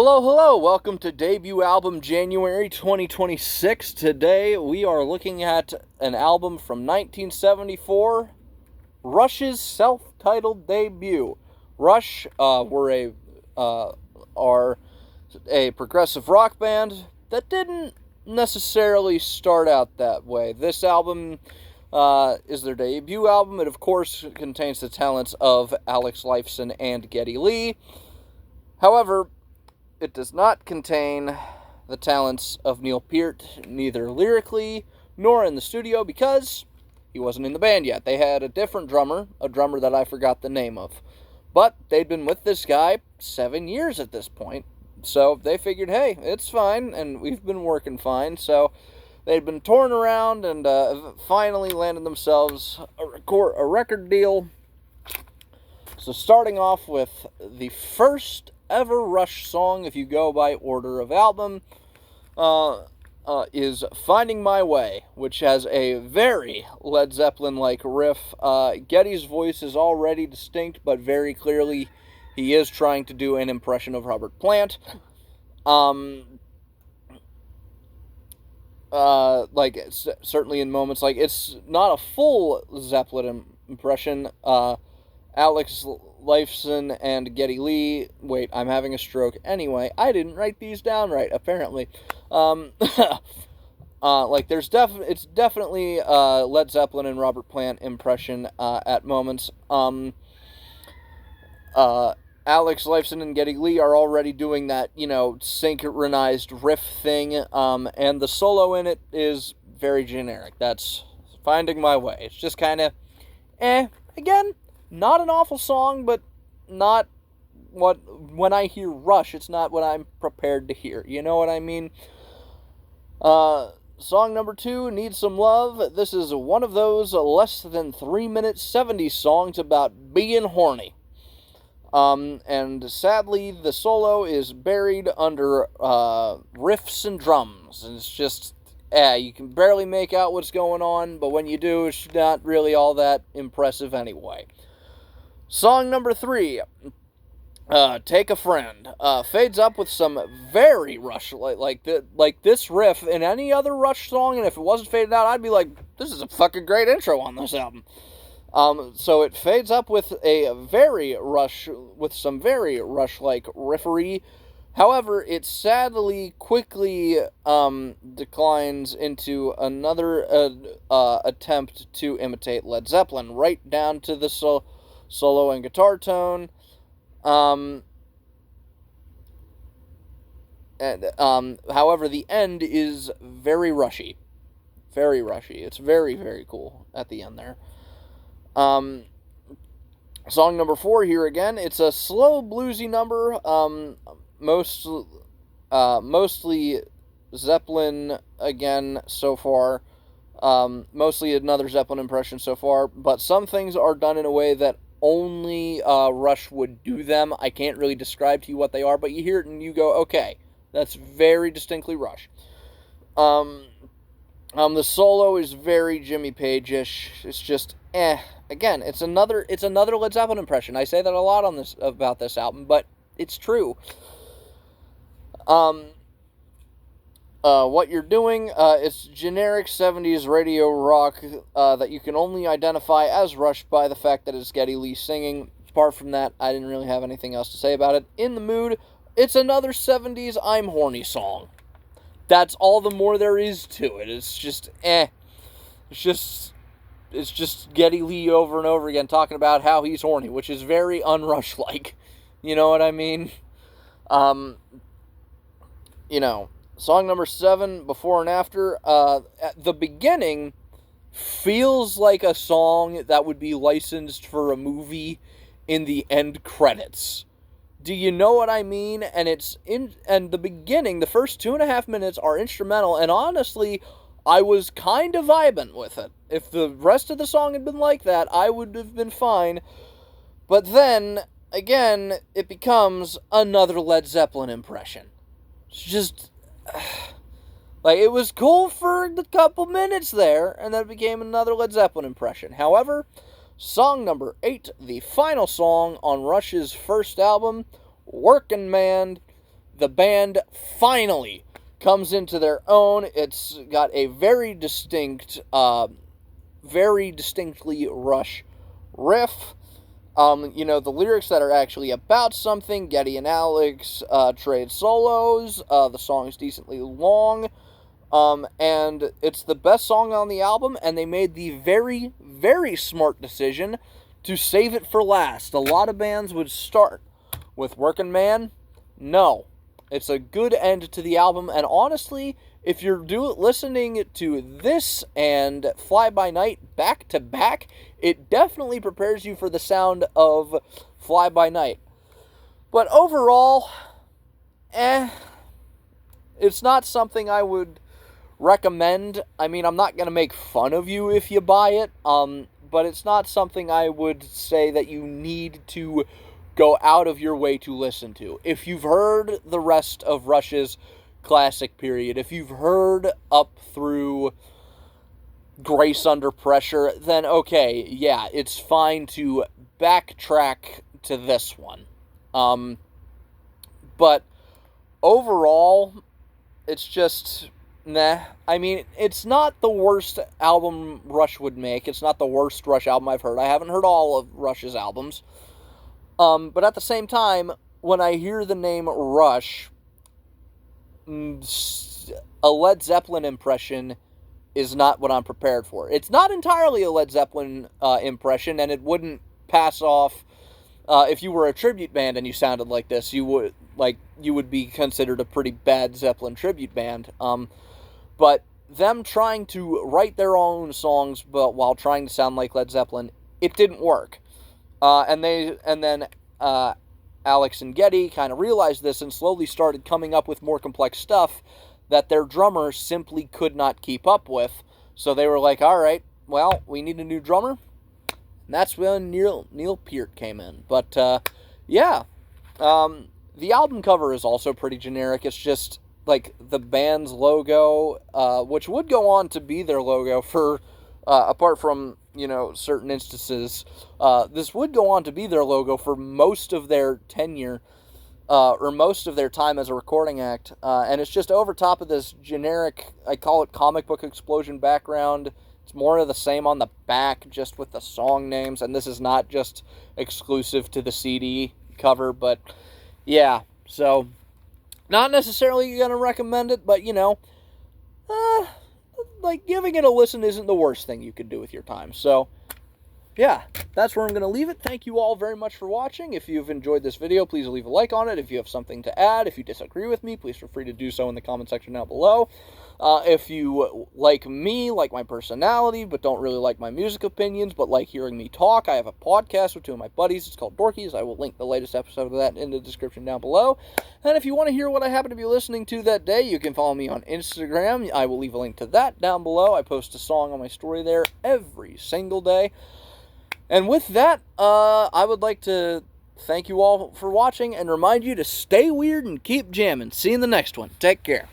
Hello, hello. Welcome to debut album January 2026. Today we are looking at an album from 1974, Rush's self-titled debut. Rush are a progressive rock band that didn't necessarily start out that way. This album is their debut album. It, of course, contains the talents of Alex Lifeson and Geddy Lee. However, it does not contain the talents of Neil Peart, neither lyrically nor in the studio, because he wasn't in the band yet. They had a different drummer, a drummer that I forgot the name of. But they'd been with this guy 7 years at this point, so they figured, hey, it's fine, and we've been working fine. So they'd been touring around and finally landed themselves a record deal. So starting off with the first ever Rush song, if you go by order of album, is Finding My Way, which has a very Led Zeppelin-like riff. Geddy's voice is already distinct, but very clearly he is trying to do an impression of Robert Plant. Certainly in moments, like, it's not a full Zeppelin impression. Alex Lifeson and Geddy Lee. Wait, I'm having a stroke. Anyway, I didn't write these down right, apparently. It's definitely Led Zeppelin and Robert Plant impression at moments. Alex Lifeson and Geddy Lee are already doing that, synchronized riff thing, and the solo in it is very generic. That's Finding My Way. It's just kind of, again, not an awful song, but not when I hear Rush, it's not what I'm prepared to hear. You know what I mean? Song number 2, Need Some Love. This is one of those less than 3-minute 70s songs about being horny. And sadly, the solo is buried under riffs and drums. And it's just, you can barely make out what's going on, but when you do, it's not really all that impressive anyway. Song number 3, Take a Friend, fades up with some very Rush, like this riff in any other Rush song, and if it wasn't faded out, I'd be like, this is a fucking great intro on this album. So it fades up with some very Rush-like riffery. However, it sadly quickly declines into another attempt to imitate Led Zeppelin, right down to the solo and guitar tone. However, the end is very Rushy. Very Rushy. It's very, very cool at the end there. Song number 4 here again. It's a slow bluesy number. Mostly Zeppelin again so far. Mostly another Zeppelin impression so far. But some things are done in a way that only Rush would do them. I can't really describe to you what they are, but you hear it and you go, okay, that's very distinctly Rush. The solo is very Jimmy Page-ish. It's just, Again, it's another Led Zeppelin impression. I say that a lot about this album, but it's true. What you're doing, it's generic 70s radio rock that you can only identify as Rush by the fact that it's Geddy Lee singing. Apart from that, I didn't really have anything else to say about it. In the Mood, it's another 70s I'm Horny song. That's all the more there is to it. It's just, It's just Geddy Lee over and over again talking about how he's horny, which is very un-Rush-like. You know what I mean? Song number 7, Before and After. At the beginning feels like a song that would be licensed for a movie in the end credits. Do you know what I mean? And the beginning, the first 2.5 minutes are instrumental, and honestly, I was kind of vibing with it. If the rest of the song had been like that, I would have been fine. But then, again, it becomes another Led Zeppelin impression. It's just, it was cool for a couple minutes there, and then it became another Led Zeppelin impression. However, song number 8, the final song on Rush's first album, Workin' Man, the band finally comes into their own. It's got a very distinctly Rush riff. The lyrics that are actually about something. Geddy and Alex trade solos. The song's decently long. And it's the best song on the album, and they made the very, very smart decision to save it for last. A lot of bands would start with Working Man. No. It's a good end to the album, and honestly, if you're listening to this and Fly By Night back to back, it definitely prepares you for the sound of Fly By Night. But overall, it's not something I would recommend. I mean, I'm not going to make fun of you if you buy it, but it's not something I would say that you need to go out of your way to listen to. If you've heard the rest of Rush's classic period, if you've heard up through Grace Under Pressure, then okay, yeah, it's fine to backtrack to this one. But overall, it's just, nah. I mean, it's not the worst album Rush would make. It's not the worst Rush album I've heard. I haven't heard all of Rush's albums. But at the same time, when I hear the name Rush, a Led Zeppelin impression is not what I'm prepared for. It's not entirely a Led Zeppelin impression, and it wouldn't pass off if you were a tribute band and you sounded like this. You would be considered a pretty bad Zeppelin tribute band. But them trying to write their own songs, but while trying to sound like Led Zeppelin, it didn't work. And then Alex and Geddy kind of realized this and slowly started coming up with more complex stuff that their drummer simply could not keep up with. So they were like, all right, well, we need a new drummer. And that's when Neil Peart came in. But, the album cover is also pretty generic. It's just like the band's logo, which would go on to be their logo for, apart from, certain instances, this would go on to be their logo for most of their tenure, or most of their time as a recording act, and it's just over top of this generic, I call it comic book explosion background. It's more of the same on the back, just with the song names, and this is not just exclusive to the CD cover, but yeah, so not necessarily going to recommend it, but giving it a listen isn't the worst thing you could do with your time. So, yeah, that's where I'm going to leave it. Thank you all very much for watching. If you've enjoyed this video, please leave a like on it. If you have something to add, if you disagree with me, please feel free to do so in the comment section down below. If you like me, like my personality, but don't really like my music opinions, but like hearing me talk, I have a podcast with two of my buddies. It's called Dorkies. I will link the latest episode of that in the description down below. And if you want to hear what I happen to be listening to that day, you can follow me on Instagram. I will leave a link to that down below. I post a song on my story there every single day. And with that, I would like to thank you all for watching and remind you to stay weird and keep jamming. See you in the next one. Take care.